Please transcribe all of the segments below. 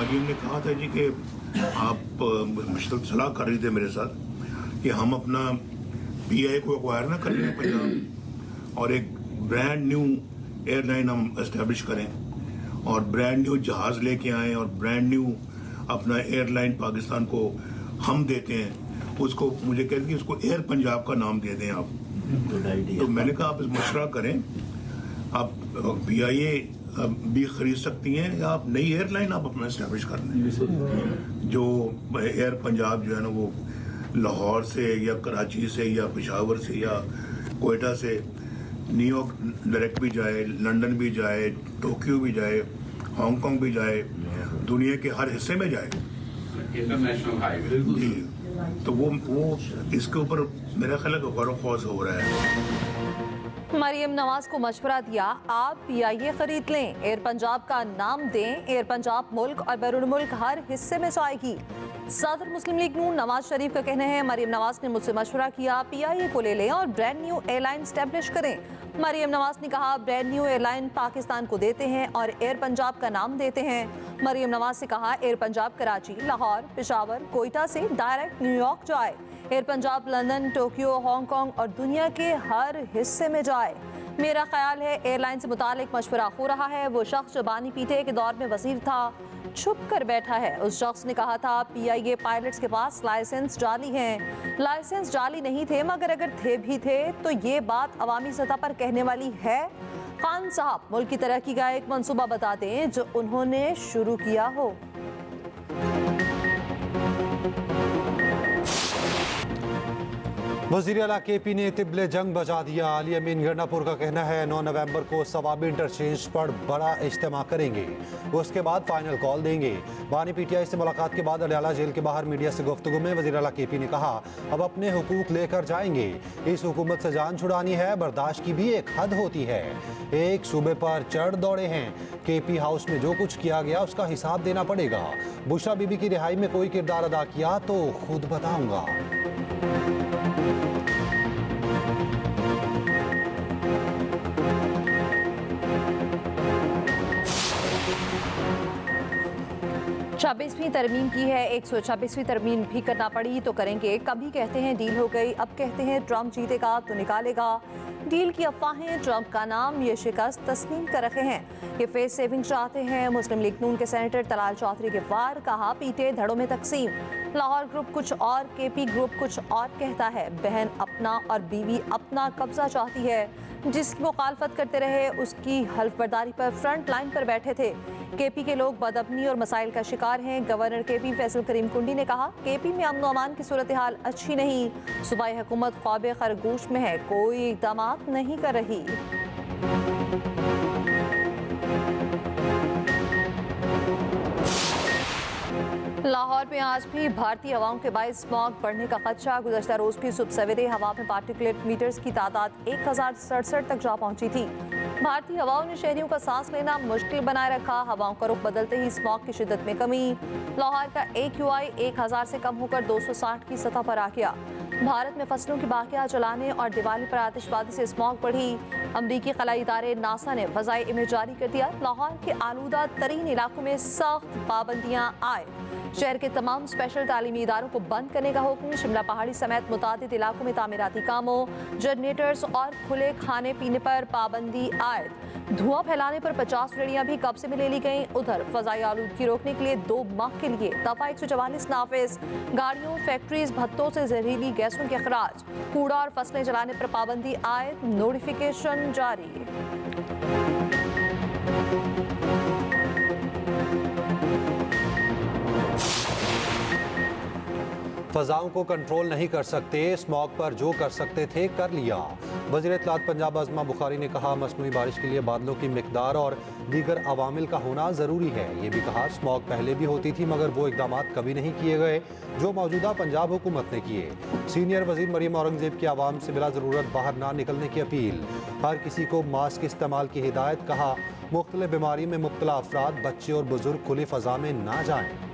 मरीम ने कहा था जी कि आप मुश्किल सलाह कर रही थे मेरे साथ कि हम अपना PI को एक्वायर ना कर लें पंजाब और एक ब्रांड न्यू एयरलाइन हम एस्टेब्लिश करें और ब्रांड न्यू जहाज़ लेके आएँ और ब्रांड न्यू अपना एयरलाइन पाकिस्तान को हम देते हैं। उसको मुझे कहते कि उसको एयर पंजाब का नाम दे दें आप। तो मैंने कहा आप इस मशवरा करें, आप PIA भी खरीद सकती हैं या आप नई एयरलाइन आप अपना एस्टेब्लिश कर लें। जो एयर पंजाब जो है ना वो लाहौर से या कराची से या पेशावर से या कोयटा से न्यूयॉर्क डायरेक्ट भी जाए, लंदन भी जाए, टोक्यो भी जाए, हांगकांग भी जाए, दुनिया के हर हिस्से में जाए, इंटरनेशनल हाईवे जी। तो वो इसके ऊपर मेरा ख्याल है गौर ख्वास हो रहा है। मरियम नवाज को मशवरा दिया, आप PIA खरीद लें, एयर पंजाब का नाम दें, एयर पंजाब मुल्क और बैरून मुल्क हर हिस्से में जाएगी। सदर मुस्लिम लीग नून नवाज शरीफ का कहना है, मरियम नवाज ने मुझसे मशवरा किया, PIA को ले लें और ब्रांड न्यू एयरलाइन स्टैब्लिश करें। मरियम नवाज ने कहा, ब्रांड न्यू एयरलाइन पाकिस्तान को देते हैं और एयर पंजाब का नाम देते हैं। मरियम नवाज से कहा, एयर पंजाब कराची, लाहौर, पेशावर, कोयटा से डायरेक्ट न्यूयॉर्क जाए, air Punjab London, Tokyo, Hong Kong और दुनिया के हर हिस्से में जाए। मेरा ख्याल है एयरलाइन से मुतालिक मशवरा हो रहा है। वो शख्स जो बानी पीटे के दौर में वजीर था छुप कर बैठा है। उस शख्स ने कहा था PIA पायलट्स के पास लाइसेंस जाली हैं। लाइसेंस जाली नहीं थे, मगर अगर थे भी थे तो ये बात अवामी सतह पर कहने वाली है। खान साहब मुल्क की तरक्की का एक मंसूबा बता दें जो उन्होंने शुरू किया हो। वज़ीर आला KP ने तिबले जंग बजा दिया। अली अमीन गन्नापुर का कहना है 9 नवंबर को सवाबी इंटरचेंज पर बड़ा इज्तिमा करेंगे, उसके बाद फाइनल कॉल देंगे। बानी PTI से मुलाकात के बाद अलियाला जेल के बाहर मीडिया से गुफ्तगू में वज़ीर आला KP ने कहा, अब अपने हुकूक लेकर जाएंगे। इस हुकूमत से जान छुड़ानी है, बर्दाश्त की भी एक हद होती है। एक सूबे पर चढ़ दौड़े हैं। KP हाउस में जो कुछ किया गया उसका हिसाब देना पड़ेगा। बुशरा बीबी की रिहाई में कोई किरदार अदा किया तो खुद बताऊंगा। छब्बीसवीं तरमीम की है, 126वीं तरमीम भी करना पड़ी तो करेंगे। कभी कहते हैं डील हो गई, अब कहते हैं ट्रंप जीतेगा तो निकालेगा। डील की अफवाहें, ट्रंप का नाम, ये शिकस्त तस्लीम कर रखे हैं। ये फेस सेविंग चाहते हैं। मुस्लिम लीग नून के सेनेटर तलाल चौधरी के वार, कहा पीटे धड़ों में तकसीम। लाहौर ग्रुप कुछ और, KP ग्रुप कुछ और कहता है। बहन अपना और बीवी अपना कब्जा चाहती है। जिसकी मुखालफत करते रहे उसकी हल्फ बर्दारी पर फ्रंट लाइन पर बैठे थे। KP के लोग बदअमनी और मसाइल का शिकार हैं। गवर्नर KP फैसल करीम कुंडी ने कहा, KP में अमन अमान की सूरत हाल अच्छी नहीं। सूबाई हुकूमत ख्वाब खरगोश में है, कोई इक़दाम नहीं कर रही। लाहौर में आज भी भारतीय हवाओं के बायस स्मॉग बढ़ने का खदशा। गुज़श्ता रोज भी सुबह सवेरे हवा में पार्टिकुलेट मीटर्स की तादाद 1067 तक जा पहुंची थी। भारतीय हवाओं ने शहरियों का सांस लेना मुश्किल बनाए रखा। हवाओं का रुख बदलते ही स्मॉग की शिद्दत में कमी। लाहौर का AQI 1000 से कम होकर 260 की सतह पर आ गया। भारत में फसलों की बाकियां जलाने और दिवाली पर आतिशबाजी से स्मॉग बढ़ी। अमरीकी खलाई इदारे नासा ने फ़ज़ाई इमेज जारी कर दिया। लाहौर के आलूदा तरीन इलाकों में सख्त पाबंदियां आए। शहर के तमाम स्पेशल तालीमी इदारों को बंद करने का हुक्म। शिमला पहाड़ी समेत मुतादिद इलाकों में तामीराती कामों, जनरेटर्स और खुले खाने पीने पर पाबंदी आयद। धुआं फैलाने पर 50 रेडियां भी कब्जे में ले ली गईं। उधर फजाई आलूदगी रोकने के लिए 2 माह के लिए दफा 144 नाफिज। गाड़ियों, फैक्ट्रीज, भट्टों से जहरीली गैसों के अखराज, कूड़ा और फसलें जलाने पर पाबंदी आयद। नोटिफिकेशन जारी। फ़ज़ाओं को कंट्रोल नहीं कर सकते, स्मॉग पर जो कर सकते थे कर लिया। वज़ीर इत्तलात पंजाब आज़मा बुखारी ने कहा, मसनूई बारिश के लिए बादलों की मिक़दार और दीगर अवामिल का होना ज़रूरी है। ये भी कहा, स्मॉग पहले भी होती थी मगर वो इक़दाम कभी नहीं किए गए जो मौजूदा पंजाब हुकूमत ने किए। सीनियर वज़ीर मरीम औरंगज़ेब की आवाम से बिला ज़रूरत बाहर ना निकलने की अपील। हर किसी को मास्क इस्तेमाल की हिदायत। कहा, मुख्तलिफ बीमारी में मुब्तला अफराद, बच्चे और बुजुर्ग खुली फ़ज़ा में ना जाएँ।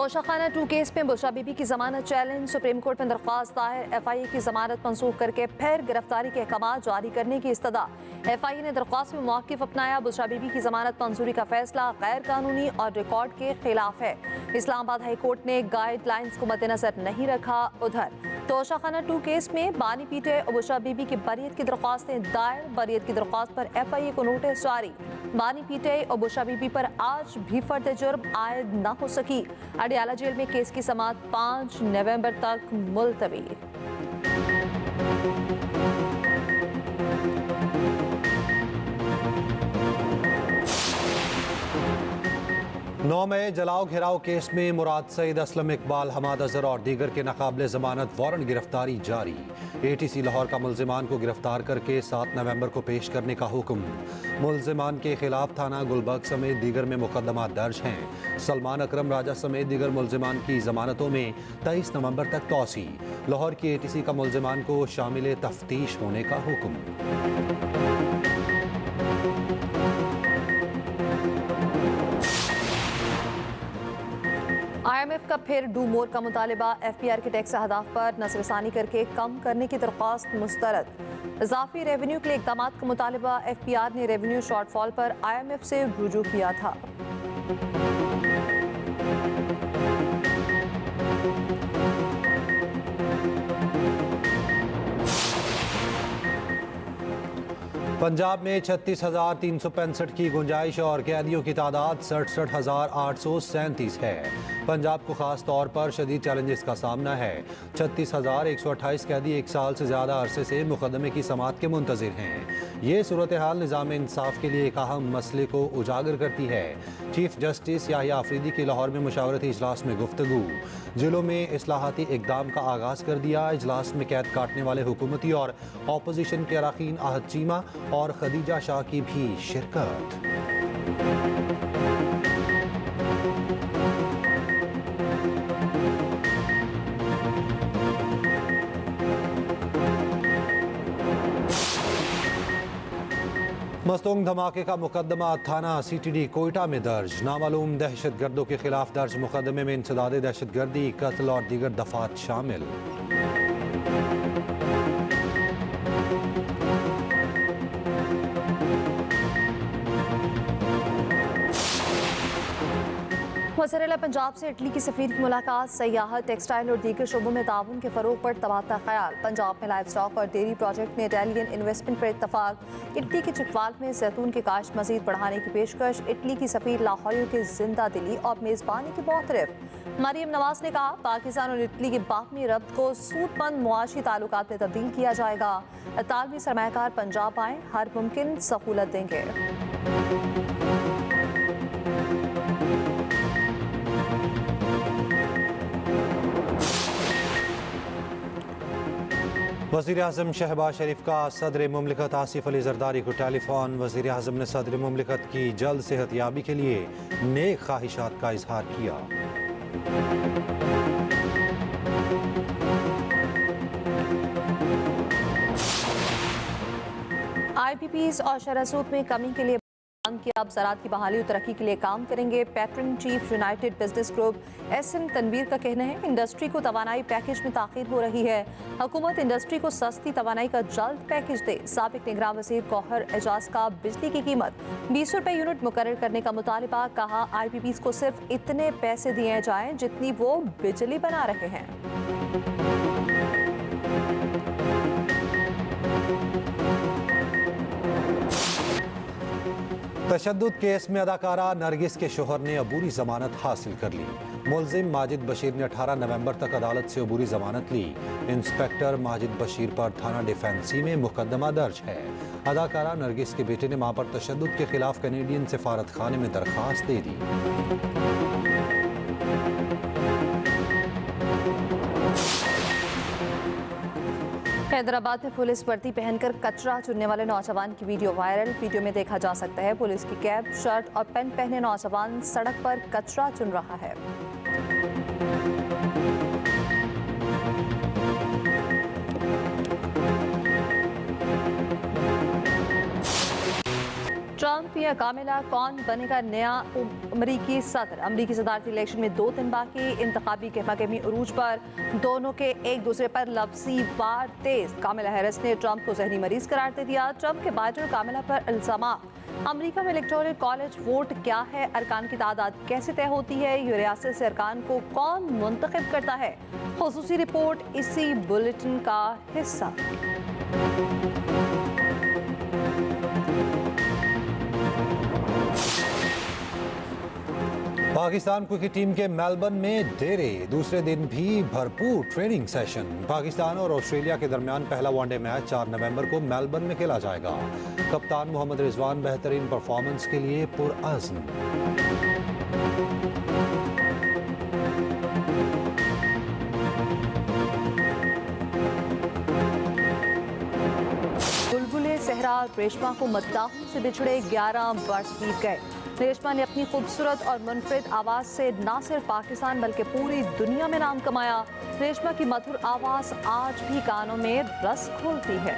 तोशाखाना 2 केस में बुशरा बीबी की जमानत चैलेंज, सुप्रीम कोर्ट में दरख्वास्त दायर, FIA की जमानत मंसूख करके फिर गिरफ्तारी के अहकाम जारी करने की इस्तदा। FIA ने दरख्वास्त में मौक़िफ़ अपनाया, बुशरा बीबी की जमानत मंजूरी का फैसला गैर कानूनी और रिकॉर्ड के खिलाफ है। इस्लामाबाद हाई कोर्ट ने गाइडलाइंस को मद्देनजर नहीं रखा। उधर तोशाखाना 2 केस में बानी पीटे और बुशरा बीबी की बरियत की दरख्वास्तें दायर, बरियत की दरख्वास्त पर FIA को नोटिस जारी। बानी पीटे और बुशरा बीबी पर आज भी फर्द जुर्म आयद न हो सकी। अडियाला जेल में केस की समाअत 5 नवंबर तक मुलतवी। 9 मई जलाओ घेराव केस में मुराद सईद, असलम इकबाल, हमाद अजहर और दीगर के नाकाबिले जमानत वारंट गिरफ्तारी जारी। ATC लाहौर का मुल्जिमान को गिरफ्तार करके 7 नवंबर को पेश करने का हुक्म। मुल्जिमान के खिलाफ थाना गुलबर्ग समेत दीगर में मुकदमा दर्ज हैं। सलमान अकरम राजा समेत दीगर मुल्जिमान की जमानतों में 23 नवंबर तक तौसी। लाहौर की ATC का मुल्जिमान को शामिल तफ्तीश होने का हुक्म। IMF का फिर डू मोर का मुतालिबा, FPR के टैक्स अहदाफ पर नजरसानी करके कम करने की दरख्वास्त मुस्तरद। इजाफी रेवेन्यू के लिए इक़दाम का मुतालिबा, FPR ने रेवेन्यू शॉर्टफॉल पर IMF से रुजू किया था। पंजाब में 36,365 की गुंजाइश और कैदियों की तादाद 67,837 है। पंजाब को खास तौर पर शदीद चैलेंजेस का सामना है। 36,128 कैदी 1 साल से ज़्यादा अरसे से मुकदमे की समाअत के मुंतज़िर हैं। ये सूरत हाल निज़ाम इंसाफ के लिए एक अहम मसले को उजागर करती है। चीफ जस्टिस याहिया आफरीदी की लाहौर में मुशावरती इजलास में गुफ्तगू। जिलों में इस्लाहाती इक़दाम का आगाज़ कर दिया। इजलास में कैद काटने वाले हुकूमती और अपोजिशन के अरकान आहद चीमा और खदीजा शाह की भी शिरकत। मस्तूंग धमाके का मुकदमा थाना CTD कोयटा में दर्ज। नामालूम दहशतगर्दों के खिलाफ दर्ज मुकदमे में इंसदाद दहशतगर्दी, कत्ल और दीगर दफात शामिल। वज़ीर-ए-आला पंजाब से इटली की सफ़ीर की मुलाकात, सयाहत, टेक्सटाइल और दीगर शोबों में ताउन के फ़रोग पर तबादला ख्याल। पंजाब में लाइव स्टॉक और डेयरी प्रोजेक्ट में इटालियन इन्वेस्टमेंट पर इत्तफाक। इटली के चिकवाल में जैतून की काश्त मजीद बढ़ाने की पेशकश। इटली की सफ़ीर लाहौरियों की जिंदा दिली और मेज़बानी की मुतरफ। मरियम नवाज ने कहा, पाकिस्तान और इटली के बाहमी रब्त को सूदमंद मुआशी ताल्लुकात में तब्दील किया जाएगा। तालबी सरमायाकार पंजाब आए, हर मुमकिन सहूलत देंगे। वज़ीर आज़म शहबाज शरीफ का सदर मुमलिकत आसिफ अली जरदारी को टेलीफोन। वज़ीर आज़म ने सदर मुमलिकत की जल्द सेहतयाबी के लिए नेक ख्वाहिशात का इजहार किया। IPPs और शरह-ए-सूद में कमी के लिए कि अब ज़राअत की बहाली और तरक्की के लिए काम करेंगे। Patron chief united business group SM Tanveer का कहना है, इंडस्ट्री को तवानाई पैकेज में ताख़ीर हो रही है। हुकूमत इंडस्ट्री को सस्ती तवानाई का जल्द पैकेज दे। साबिक निगरान वज़ीर गौहर एजाज का बिजली की कीमत 20 रुपये यूनिट मुकर्रर करने का मुतालिबा। कहा, IPPs को सिर्फ इतने पैसे दिए जाएं जितनी वो बिजली बना रहे हैं। तशद्दुद केस में अदाकारा नरगिस के शोहर ने अबूरी जमानत हासिल कर ली। मुल्जिम माजिद बशीर ने 18 नवंबर तक अदालत से अबूरी जमानत ली। इंस्पेक्टर माजिद बशीर पर थाना डिफेंसी में मुकदमा दर्ज है। अदाकारा नरगिस के बेटे ने मां पर तशद्दुद के खिलाफ कैनेडियन सफारत खाने में दरखास्त दे दी। हैदराबाद में पुलिस वर्दी पहनकर कचरा चुनने वाले नौजवान की वीडियो वायरल। वीडियो में देखा जा सकता है पुलिस की कैप, शर्ट और पैंट पहने नौजवान सड़क पर कचरा चुन रहा है। ट्रंप मालूम है कामिला कौन बनेगा नया अमरीकी सदर। अमरीकी सदारती इलेक्शन में 2 दिन बाकी, इंतखाबी गहमागहमी उरूज पर, दोनों के एक दूसरे पर लफ्जी वार तेज। कामिला हैरिस ने ट्रंप को जहनी मरीज करार दे दिया। ट्रंप के बाइडेन और कामिला पर इल्जाम। अमरीका में इलेक्टोरल कॉलेज वोट क्या है, अरकान की तादाद कैसे तय होती है, ये रियासत से अरकान को कौन मुंतखब करता है, खुसूसी रिपोर्ट इसी बुलेटिन का हिस्सा। पाकिस्तान क्रिकेट टीम के मेलबर्न में डेरे, दूसरे दिन भी भरपूर ट्रेनिंग सेशन। पाकिस्तान और ऑस्ट्रेलिया के दरमियान पहला वनडे मैच 4 नवंबर को मेलबर्न में खेला जाएगा। कप्तान मोहम्मद रिजवान बेहतरीन परफॉर्मेंस के लिए पुरअज़्म। बुलबुले सहरा और रेशमा को मद्दाहों से बिछड़े 11 वर्ष बीत गए। रेशमा ने अपनी खूबसूरत और मुनफरिद आवाज़ से न सिर्फ पाकिस्तान बल्कि पूरी दुनिया में नाम कमाया। रेशमा की मधुर आवाज़ आज भी कानों में रस घोलती है।